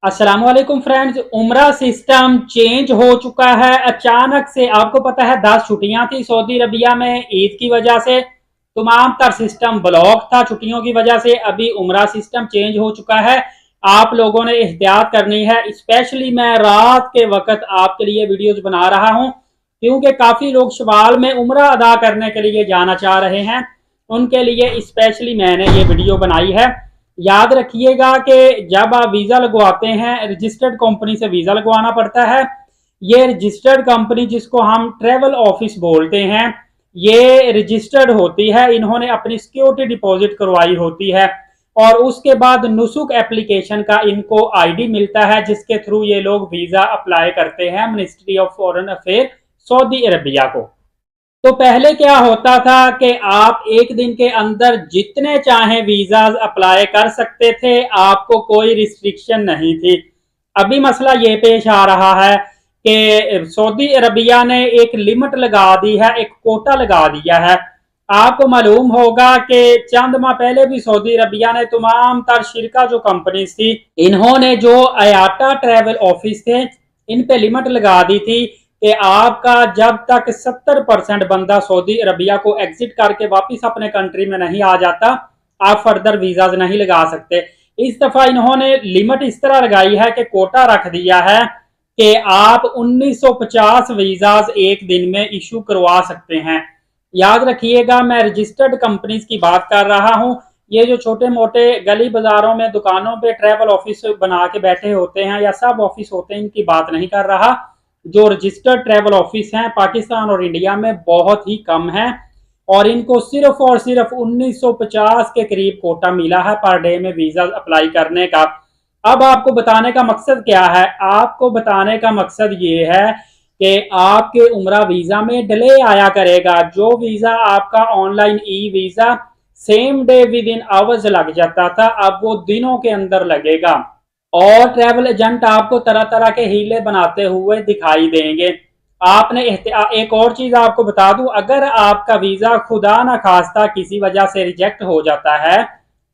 अस्सलाम वालेकुम फ्रेंड्स। उम्रा सिस्टम चेंज हो चुका है अचानक से। आपको पता है 10 छुट्टियां थी सऊदी अरबिया में ईद की वजह से, तमाम तर सिस्टम ब्लॉक था छुट्टियों की वजह से। अभी उम्रा सिस्टम चेंज हो चुका है। आप लोगों ने एहतियात करनी है। स्पेशली मैं रात के वक्त आपके लिए वीडियोस बना रहा हूं क्योंकि काफी लोग शवाल में उम्रा अदा करने के लिए जाना चाह रहे हैं। उनके लिए स्पेशली मैंने ये वीडियो बनाई है। याद रखिएगा कि जब आप वीजा लगवाते हैं रजिस्टर्ड कंपनी से वीजा लगवाना पड़ता है। ये रजिस्टर्ड कंपनी जिसको हम ट्रेवल ऑफिस बोलते हैं, ये रजिस्टर्ड होती है। इन्होंने अपनी सिक्योरिटी डिपॉजिट करवाई होती है और उसके बाद नुसुक एप्लीकेशन का इनको आईडी मिलता है जिसके थ्रू ये लोग वीजा अप्लाई करते हैं ministry of foreign affair Saudi Arabia को। तो पहले क्या होता था कि आप एक दिन के अंदर जितने चाहे वीजा अप्लाई कर सकते थे, आपको कोई रिस्ट्रिक्शन नहीं थी। अभी मसला ये पेश आ रहा है कि सऊदी अरबिया ने एक लिमिट लगा दी है, एक कोटा लगा दिया है। आपको मालूम होगा कि चंद माह पहले भी सऊदी अरबिया ने तमाम तर शिरका जो कंपनीज थी, इन्होंने जो आयाटा ट्रेवल ऑफिस थे, इन पे लिमिट लगा दी थी कि आपका जब तक 70% बंदा सऊदी अरबिया को एग्जिट करके वापस अपने कंट्री में नहीं आ जाता, आप फर्दर वीजाज नहीं लगा सकते। इस दफा इन्होंने लिमिट इस तरह लगाई है कि कोटा रख दिया है कि आप 1950 वीजाज एक दिन में इशू करवा सकते हैं। याद रखिएगा, मैं रजिस्टर्ड कंपनीज की बात कर रहा हूं। ये जो छोटे मोटे गली बाजारों में दुकानों पे ट्रैवल ऑफिस बना के बैठे होते हैं या सब ऑफिस होते हैं, इनकी बात नहीं कर रहा। जो रजिस्टर्ड ट्रैवल ऑफिस हैं पाकिस्तान और इंडिया में बहुत ही कम है और इनको सिर्फ और सिर्फ 1950 के करीब कोटा मिला है पर डे में वीजा अप्लाई करने का। अब आपको बताने का मकसद क्या है? आपको बताने का मकसद ये है कि आपके उम्रा वीजा में डिले आया करेगा। जो वीजा आपका online e visa same day with in hours लग जाता था, अब वो दिनों के अंदर लगेगा और ट्रैवल एजेंट आपको तरह तरह के हीले बनाते हुए दिखाई देंगे। आपने एक और चीज आपको बता दूं, अगर आपका वीजा खुदा ना खास्ता किसी वजह से रिजेक्ट हो जाता है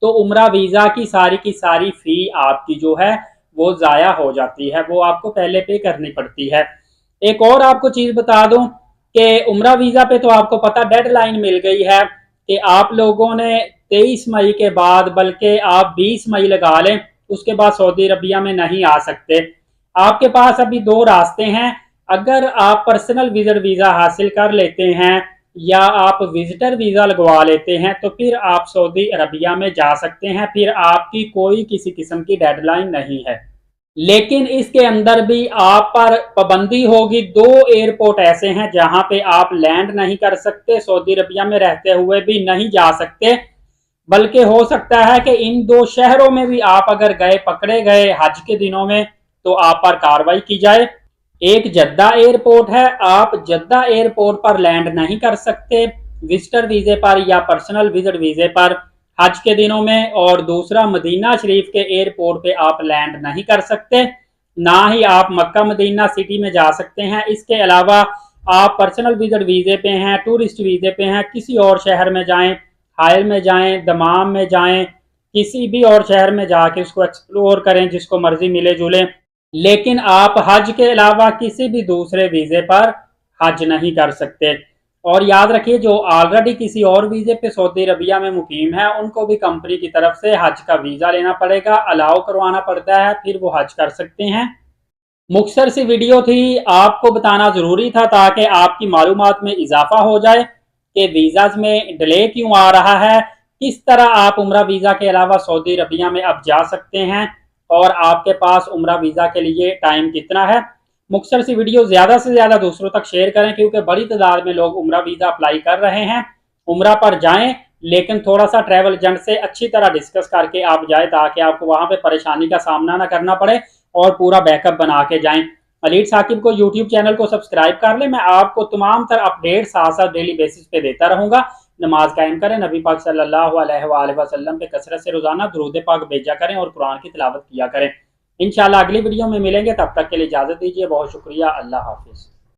तो उम्रा वीजा की सारी फी आपकी जो है वो जाया हो जाती है, वो आपको पहले पे करनी पड़ती है। एक और आपको चीज बता दूं कि उम्रा वीजा पे तो आपको पता डेडलाइन मिल गई है कि आप लोगों ने 23 मई के बाद, बल्कि आप 20 मई लगा लें, उसके बाद सऊदी अरबिया में नहीं आ सकते। आपके पास अभी दो रास्ते हैं। अगर आप पर्सनल विजिट वीजा हासिल कर लेते हैं या आप विजिटर वीजा लगवा लेते हैं तो फिर आप सऊदी अरबिया में जा सकते हैं। फिर आपकी कोई किसी किस्म की डेडलाइन नहीं है, लेकिन इसके अंदर भी आप पर पाबंदी होगी। दो एयरपोर्ट ऐसे हैं जहां पे आप लैंड नहीं कर सकते, सऊदी अरबिया में रहते हुए भी नहीं जा सकते। बल्कि हो सकता है कि इन दो शहरों में भी आप अगर गए, पकड़े गए हज के दिनों में, तो आप पर कार्रवाई की जाए। एक जद्दा एयरपोर्ट है, आप जद्दा एयरपोर्ट पर लैंड नहीं कर सकते विजिटर वीजे पर या पर्सनल विजिट वीजे पर हज के दिनों में। और दूसरा, मदीना शरीफ के एयरपोर्ट पे आप लैंड नहीं कर सकते, ना ही आप मक्का मदीना सिटी में जा सकते हैं। इसके अलावा आप पर्सनल विजिट वीजे पे हैं, टूरिस्ट वीजे पे हैं, किसी और शहर में जाएं, हायल में जाएं, दमाम में जाएं, किसी भी और शहर में जाके उसको एक्सप्लोर करें जिसको मर्जी मिले जुले, लेकिन आप हज के अलावा किसी भी दूसरे वीजे पर हज नहीं कर सकते। और याद रखिए, जो ऑलरेडी किसी और वीजे पे सऊदी अरबिया में मुकीम है उनको भी कंपनी की तरफ से हज का वीजा लेना पड़ेगा, अलाउ करवाना पड़ता है, फिर वो हज कर सकते हैं। मुख्तसर सी वीडियो थी, आपको बताना जरूरी था ताकि आपकी मालूमात में इजाफा हो जाए कि वीजाज में डिले क्यों आ रहा है, किस तरह आप उम्रा वीजा के अलावा सऊदी अरबिया में अब जा सकते हैं और आपके पास उम्रा वीजा के लिए टाइम कितना है। मुख्तसर सी वीडियो ज्यादा से ज्यादा दूसरों तक शेयर करें क्योंकि बड़ी तादाद में लोग उम्रा वीजा अप्लाई कर रहे हैं। उम्रा पर जाएं, लेकिन थोड़ा सा ट्रैवल एजेंट से अच्छी तरह डिस्कस करके आप जाए ताकि आपको वहां पे परेशानी का सामना ना करना पड़े और पूरा बैकअप बना के जाएं। अलीद साकिब को यूट्यूब चैनल को सब्सक्राइब कर ले। मैं आपको तमाम तर अपडेट साथ साथ डेली बेसिस पे देता रहूंगा। नमाज कायम करें, नबी पाक सल्लल्लाहु अलैहि वसल्लम पे कसरत से रोजाना दुरूद पाक भेजा करें और कुरान की तिलावत किया करें। इंशाल्लाह अगली वीडियो में मिलेंगे, तब तक के लिए इजाजत दीजिए। बहुत शुक्रिया, अल्लाह हाफिज।